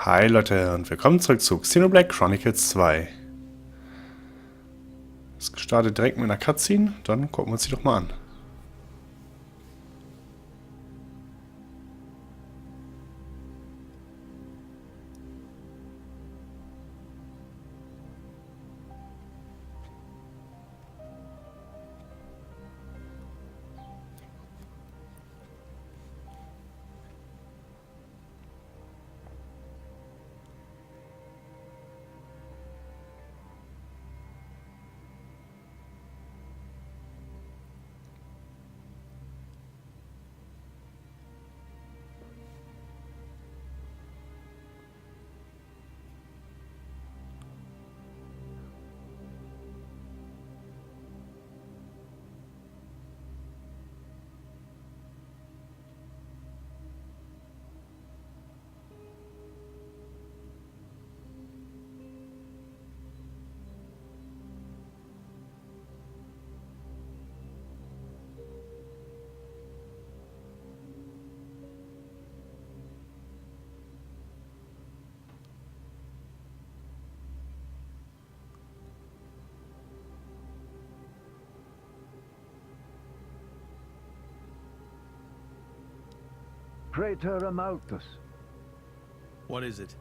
Hi Leute und willkommen zurück zu Xenoblade Chronicles 2. Es startet direkt mit einer Cutscene, dann gucken wir uns die doch mal an. Praetor Amalthus, What is it?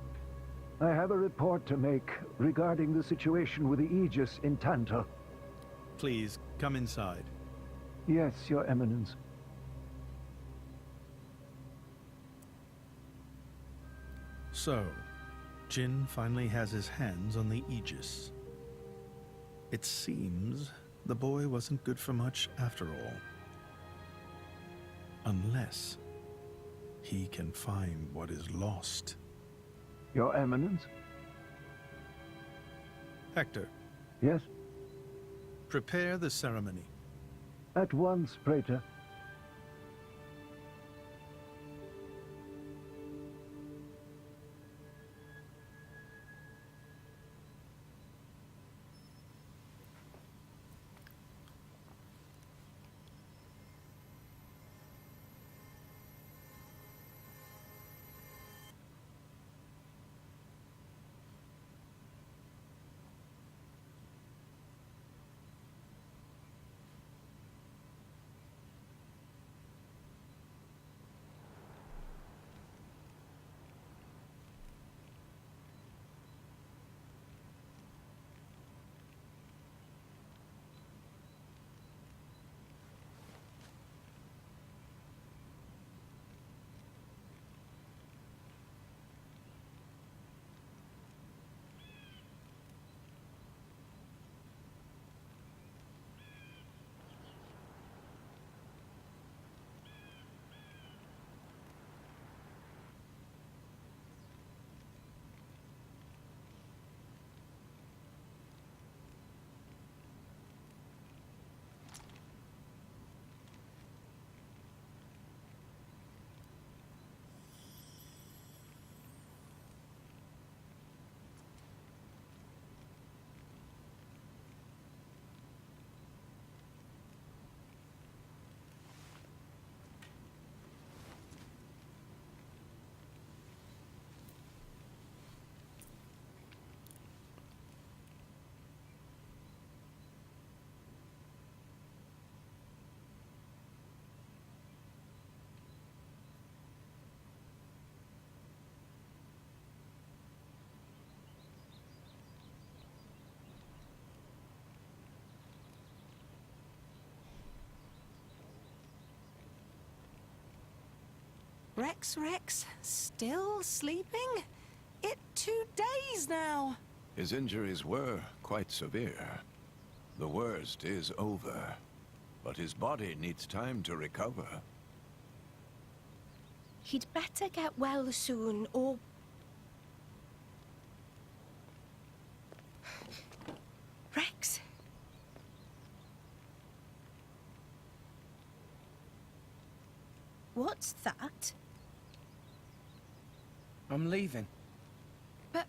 I have a report to make regarding the situation with the Aegis in Tantal. Please, come inside. Yes, Your Eminence. So, Jin finally has his hands on the Aegis. It seems the boy wasn't good for much after all. Unless he can find what is lost. Your Eminence? Hector, Yes? prepare the ceremony. At once, Praetor. Rex, still sleeping? It 2 days now. His injuries were quite severe. The worst is over, but his body needs time to recover. He'd better get well soon, or... Rex? What's that? I'm leaving. But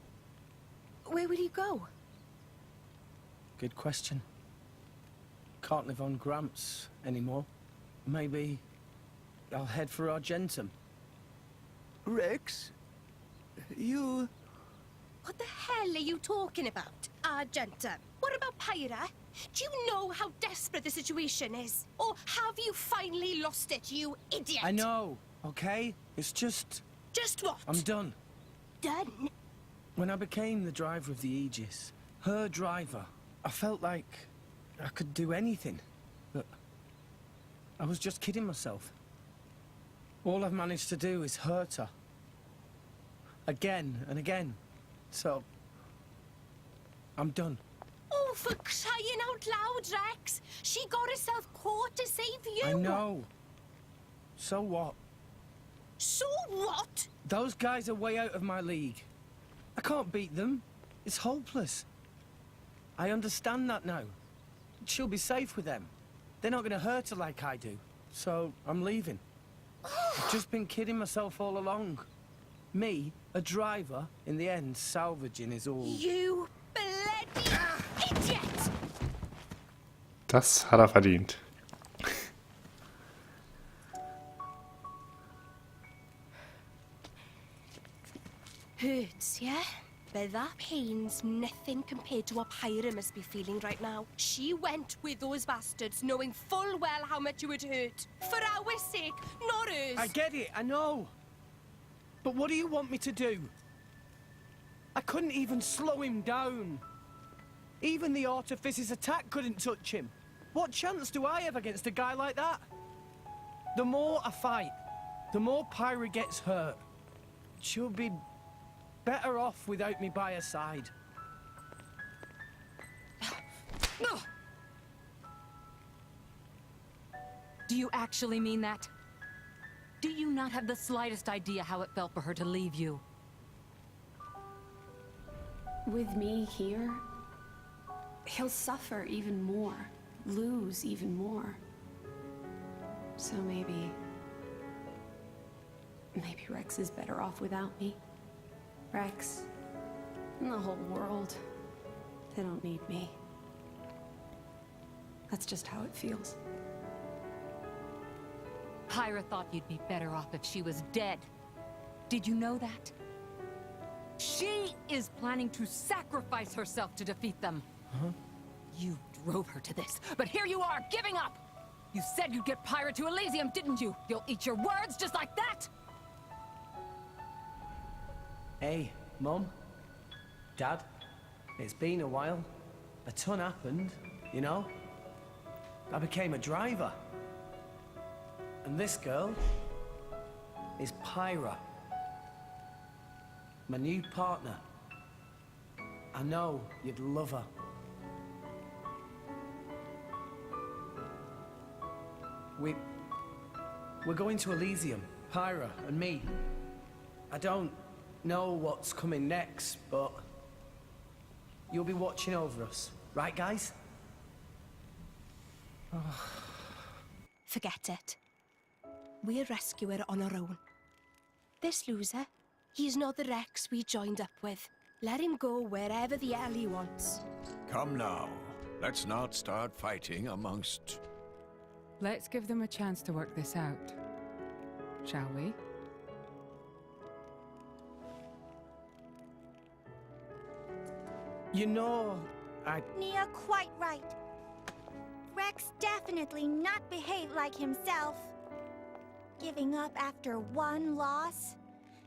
where will you go? Good question. Can't live on Gramps anymore. Maybe I'll head for Argentum. Rex? you... What the hell are you talking about, Argenta? What about Pyra? Do you know how desperate the situation is? Or have you finally lost it, you idiot? I know, okay? It's just... Just what? I'm done. Done? When I became the driver of the Aegis, her driver, I felt like I could do anything. But I was just kidding myself. All I've managed to do is hurt her. Again and again. So, I'm done. Oh, for crying out loud, Rex! She got herself caught to save you! I know. So what? So what? Those guys are way out of my league. I can't beat them. It's hopeless. I understand that now. She'll be safe with them. They're not gonna hurt her like I do. So, I'm leaving. I've just been kidding myself all along. Me, a driver, in the end, salvaging is all... You bloody idiot! Das hat er verdient. Hurts, yeah? But that pain's nothing compared to what Pyra must be feeling right now. She went with those bastards knowing full well how much it would hurt. For our sake, not hers. I get it, I know. But what do you want me to do? I couldn't even slow him down. Even the Artifice's attack couldn't touch him. What chance do I have against a guy like that? The more I fight, the more Pyra gets hurt. She'll be better off without me by her side. Do you actually mean that? Do you not have the slightest idea how it felt for her to leave you? With me here, he'll suffer even more, lose even more. So maybe Rex is better off without me. Rex, and the whole world, they don't need me. That's just how it feels. Pyra thought you'd be better off if she was dead. Did you know that? She is planning to sacrifice herself to defeat them. Huh? You drove her to this, but here you are, giving up! You said you'd get Pyra to Elysium, didn't you? You'll eat your words just like that? Hey, Mum, Dad, it's been a while. A ton happened, you know? I became a driver. And this girl is Pyra, my new partner. I know you'd love her. We're going to Elysium, Pyra and me. I don't know what's coming next, but you'll be watching over us, right, guys? Forget it. We'll rescue her on our own. This loser, he's not the Rex we joined up with. Let him go wherever the hell he wants. Come now. Let's not start fighting amongst... Let's give them a chance to work this out. Shall we? You know, Nia quite right. Rex definitely not behaved like himself. Giving up after one loss?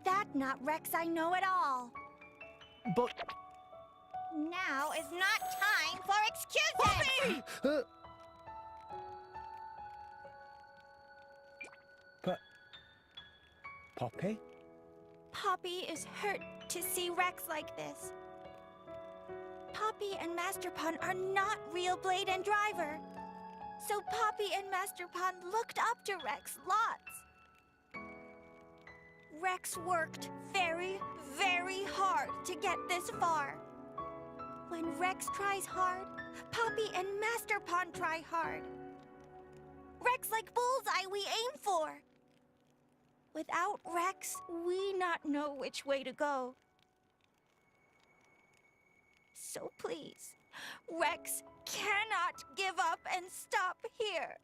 That not Rex I know at all. but... Now is not time for excuses! Poppi! But... Poppi? Poppi is hurt to see Rex like this. Poppi and Master Pun are not real Blade and Driver. So Poppi and Master Pun looked up to Rex lots. Rex worked very, very hard to get this far. When Rex tries hard, Poppi and Master Pun try hard. Rex like bullseye we aim for. Without Rex, we not know which way to go. So please, Rex cannot give up and stop here.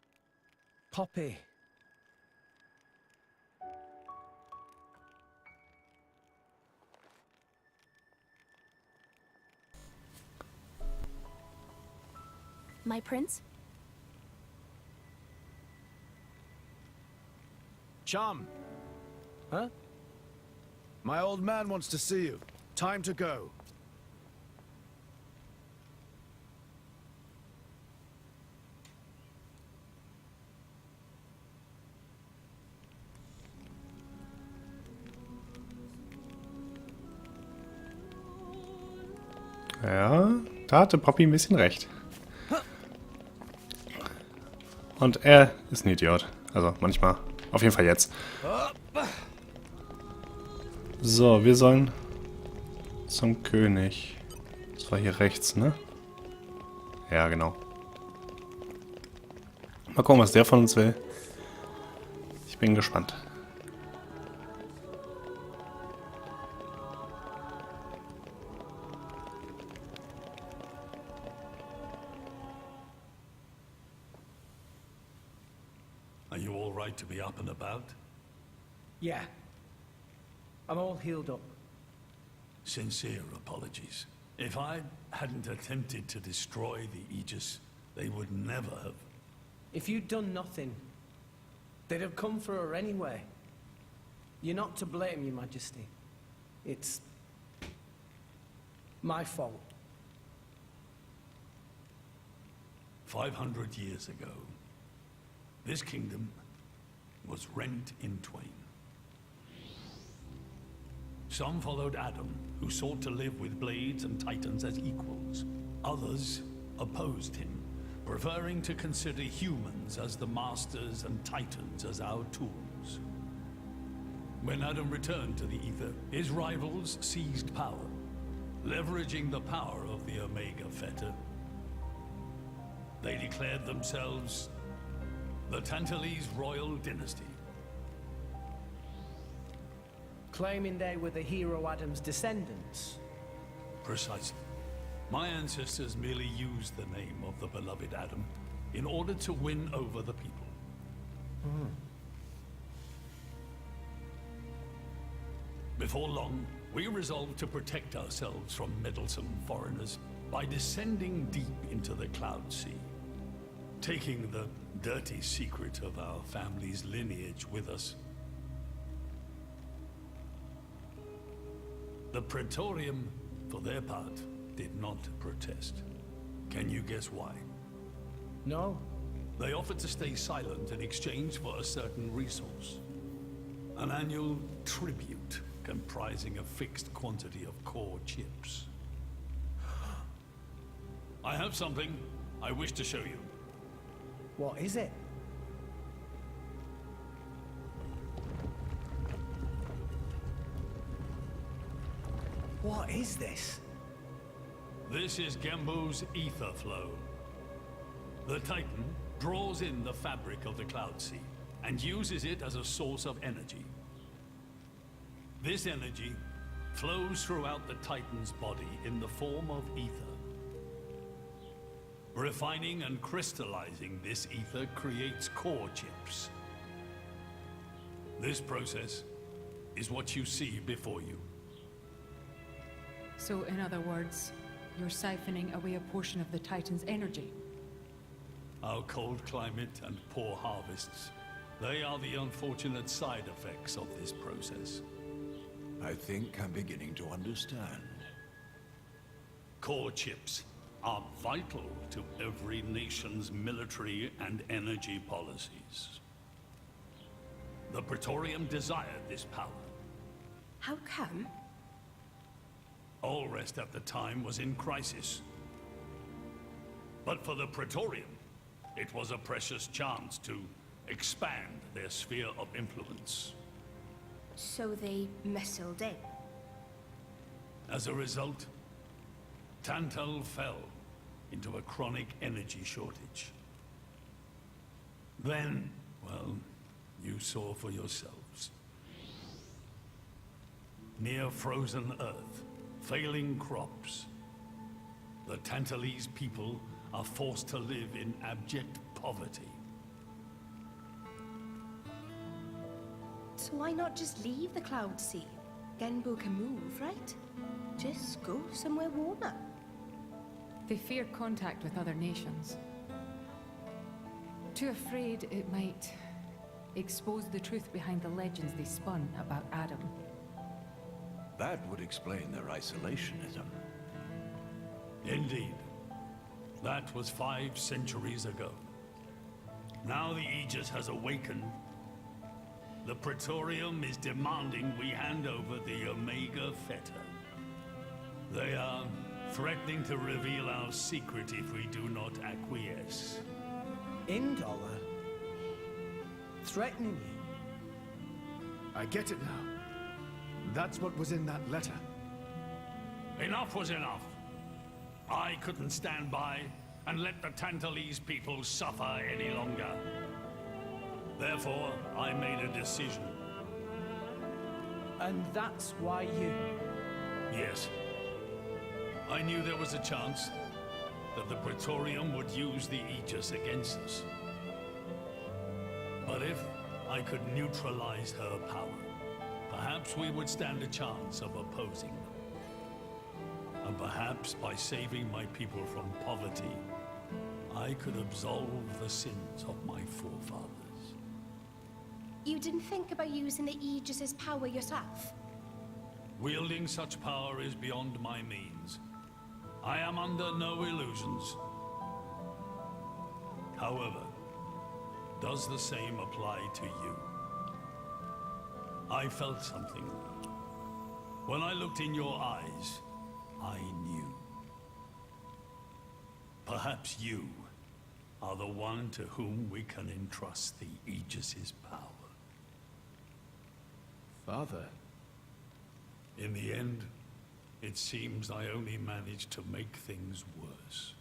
Poppi. My prince? Chum! Huh? My old man wants to see you. Time to go. Ja, da hatte Poppi ein bisschen recht. Und er ist ein Idiot. Also manchmal. Auf jeden Fall jetzt. So, wir sollen zum König. Das war hier rechts, ne? Ja, genau. Mal gucken, was der von uns will. Ich bin gespannt. Are you all right to be up and about? Yeah. I'm all healed up. Sincere apologies. If I hadn't attempted to destroy the Aegis, they would never have. If you'd done nothing, they'd have come for her anyway. You're not to blame, Your Majesty. It's my fault. 500 years ago, this kingdom was rent in twain. Some followed Adam, who sought to live with blades and titans as equals. Others opposed him, preferring to consider humans as the masters and titans as our tools. When Adam returned to the Ether, his rivals seized power, leveraging the power of the Omega Fetter. They declared themselves the Tantalese royal dynasty. Claiming they were the hero Adam's descendants. Precisely. My ancestors merely used the name of the beloved Adam in order to win over the people. Before long, we resolved to protect ourselves from meddlesome foreigners by descending deep into the Cloud Sea, taking the dirty secret of our family's lineage with us. The Praetorium, for their part, did not protest. Can you guess why? No. They offered to stay silent in exchange for a certain resource. An annual tribute comprising a fixed quantity of core chips. I have something I wish to show you. What is it? What is this? This is Gembo's ether flow. The Titan draws in the fabric of the Cloud Sea and uses it as a source of energy. This energy flows throughout the Titan's body in the form of ether. Refining and crystallizing this ether creates core chips. This process is what you see before you. So, in other words, you're siphoning away a portion of the Titan's energy. Our cold climate and poor harvests, they are the unfortunate side effects of this process. I think I'm beginning to understand. Core chips are vital to every nation's military and energy policies. The Praetorium desired this power. How come? Allrest at the time was in crisis. But for the Praetorium, it was a precious chance to expand their sphere of influence. So they missiled in. As a result, Tantal fell into a chronic energy shortage. Then, well, you saw for yourselves. Near frozen Earth, failing crops, the Tantalese people are forced to live in abject poverty. So why not just leave the Cloud Sea? Genbo can move, right? Just go somewhere warmer. They fear contact with other nations. Too afraid it might expose the truth behind the legends they spun about Adam. That would explain their isolationism. Indeed. That was 5 centuries ago. Now the Aegis has awakened. The Praetorium is demanding we hand over the Omega Fetter. They are threatening to reveal our secret if we do not acquiesce. Indollar? Threatening you? I get it now. That's what was in that letter. Enough was enough. I couldn't stand by and let the Tantalese people suffer any longer. Therefore, I made a decision. And that's why you... Yes. I knew there was a chance that the Praetorium would use the Aegis against us. But if I could neutralize her power, perhaps we would stand a chance of opposing them. And perhaps by saving my people from poverty, I could absolve the sins of my forefathers. You didn't think about using the Aegis' power yourself? Wielding such power is beyond my means. I am under no illusions. However, does the same apply to you? I felt something. When I looked in your eyes, I knew. Perhaps you are the one to whom we can entrust the Aegis' power. Father? In the end, it seems I only managed to make things worse.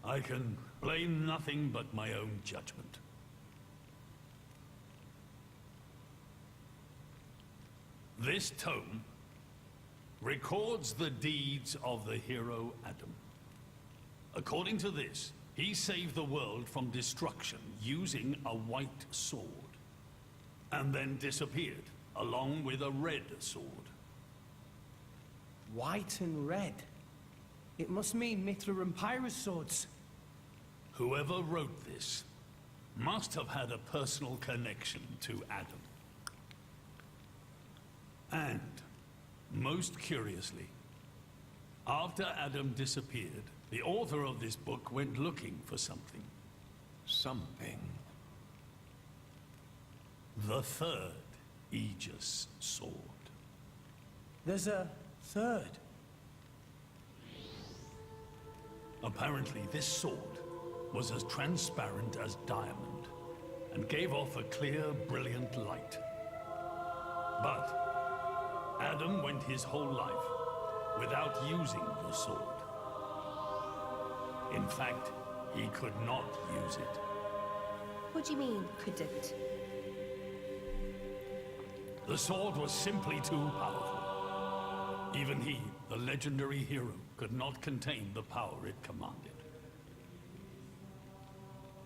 I can blame nothing but my own judgment. This tome records the deeds of the hero Adam. According to this, he saved the world from destruction using a white sword, and then disappeared, along with a red sword. White and red? It must mean Mithra and Pyra's swords. Whoever wrote this must have had a personal connection to Adam. And, most curiously, after Adam disappeared, the author of this book went looking for something. Something? The 3rd Aegis sword. There's a 3rd? Apparently, this sword was as transparent as diamond, and gave off a clear, brilliant light. But Adam went his whole life without using the sword. In fact, he could not use it. What do you mean, couldn't? The sword was simply too powerful. Even he, the legendary hero, could not contain the power it commanded.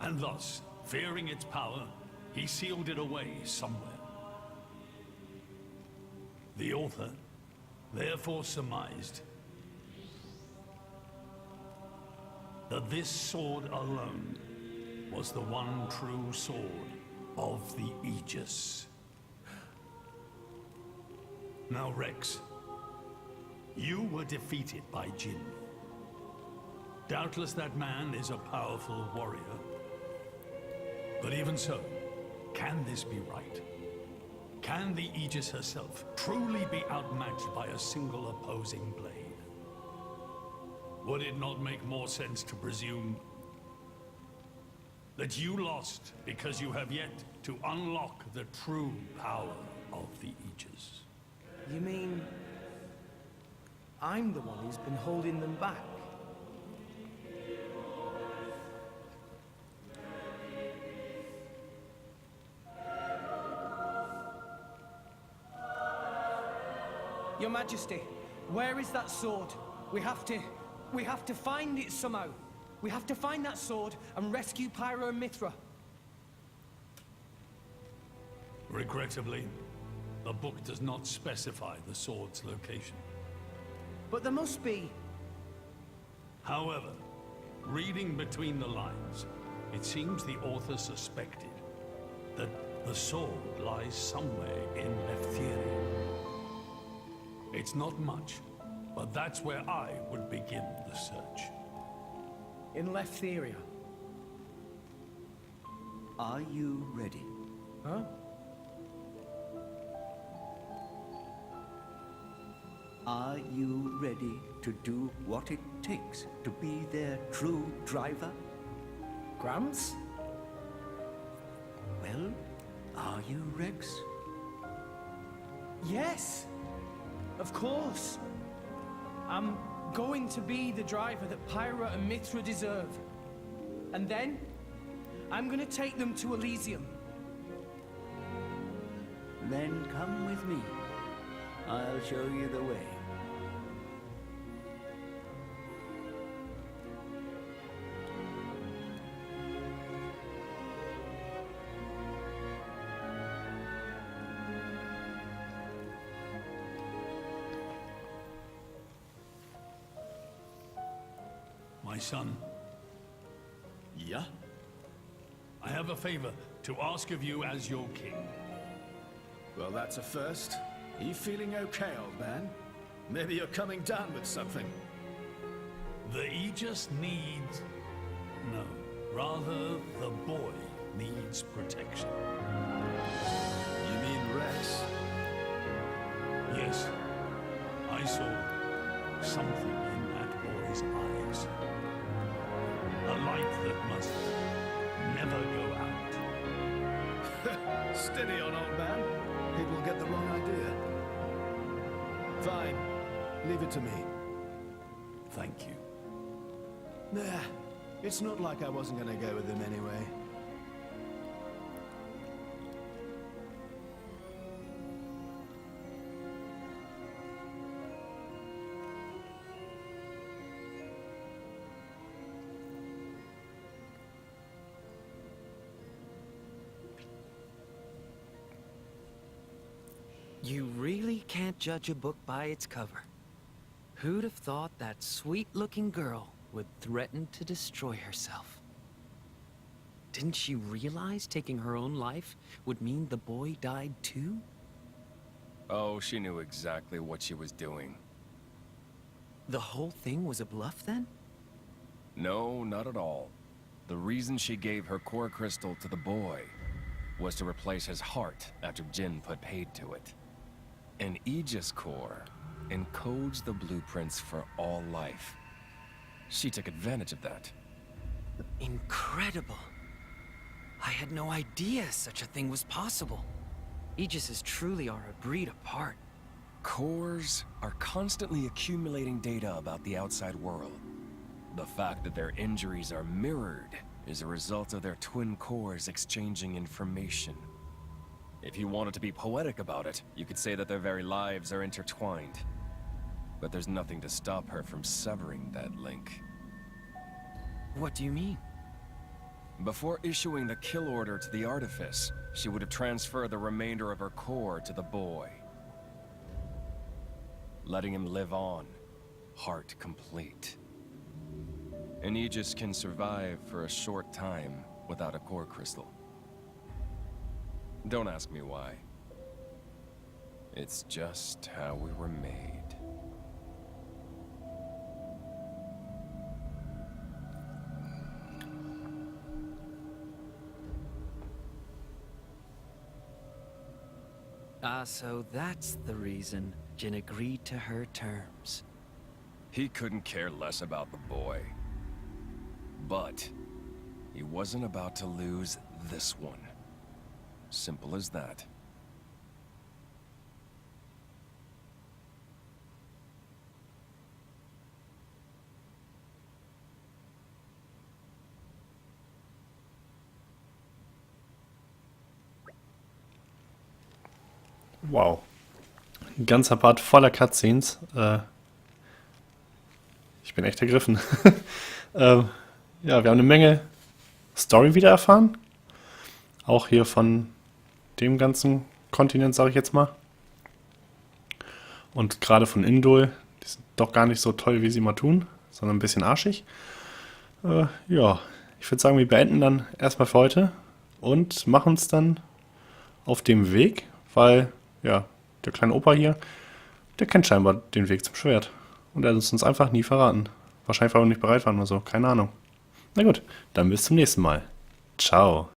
And thus, fearing its power, he sealed it away somewhere. The author therefore surmised that this sword alone was the one true sword of the Aegis. Now, Rex, you were defeated by Jin. Doubtless that man is a powerful warrior. But even so, can this be right? Can the Aegis herself truly be outmatched by a single opposing blade? Would it not make more sense to presume that you lost because you have yet to unlock the true power of the Aegis? You mean... I'm the one who's been holding them back? Your Majesty, where is that sword? We have to find it somehow. We have to find that sword and rescue Pyra and Mithra. Regrettably, the book does not specify the sword's location. But there must be... However, reading between the lines, it seems the author suspected that the sword lies somewhere in Lefthyria. It's not much, but that's where I would begin the search. In Lefthyria. Are you ready? Huh? Are you ready to do what it takes to be their true driver? Gramps? Well, are you, Rex? Yes! Of course! I'm going to be the driver that Pyra and Mithra deserve. And then, I'm gonna take them to Elysium. Then come with me. I'll show you the way. My son, Yeah? I have a favor to ask of you as your king. Well, that's a first. Are you feeling okay, old man? Maybe you're coming down with something. The Aegis needs... No, rather the boy needs protection. You mean Rex? Yes, I saw something in that boy's eyes. A light that must never go out. Steady on, old man. People will get the wrong idea. Fine. Leave it to me. Thank you. Nah, it's not like I wasn't gonna go with him anyway. You really can't judge a book by its cover. Who'd have thought that sweet-looking girl would threaten to destroy herself? Didn't she realize taking her own life would mean the boy died too? Oh, she knew exactly what she was doing. The whole thing was a bluff then? No, not at all. The reason she gave her core crystal to the boy was to replace his heart after Jin put paid to it. An Aegis core encodes the blueprints for all life. She took advantage of that. Incredible. I had no idea such a thing was possible. Aegises truly are a breed apart. Cores are constantly accumulating data about the outside world. The fact that their injuries are mirrored is a result of their twin cores exchanging information. If you wanted to be poetic about it, you could say that their very lives are intertwined. But there's nothing to stop her from severing that link. What do you mean? Before issuing the kill order to the artifice, she would have transferred the remainder of her core to the boy. Letting him live on, heart complete. An Aegis can survive for a short time without a core crystal. Don't ask me why. It's just how we were made. Ah, so that's the reason Jin agreed to her terms. He couldn't care less about the boy. But he wasn't about to lose this one. Simple as that. Wow. Ein ganzer Part voller Cutscenes. Ich bin echt ergriffen. Ja, wir haben eine Menge Story wieder erfahren. Auch hier von dem ganzen Kontinent, sage ich jetzt mal. Und gerade von Indol. Die sind doch gar nicht so toll, wie sie mal tun. sondern ein bisschen arschig. Ja, ich würde sagen, wir beenden dann erstmal für heute und machen uns dann auf dem Weg, weil, ja, der kleine Opa hier, der kennt scheinbar den Weg zum Schwert. Und er hat es uns einfach nie verraten. Wahrscheinlich, weil wir nicht bereit waren oder so, keine Ahnung. Na gut, dann bis zum nächsten Mal. Ciao.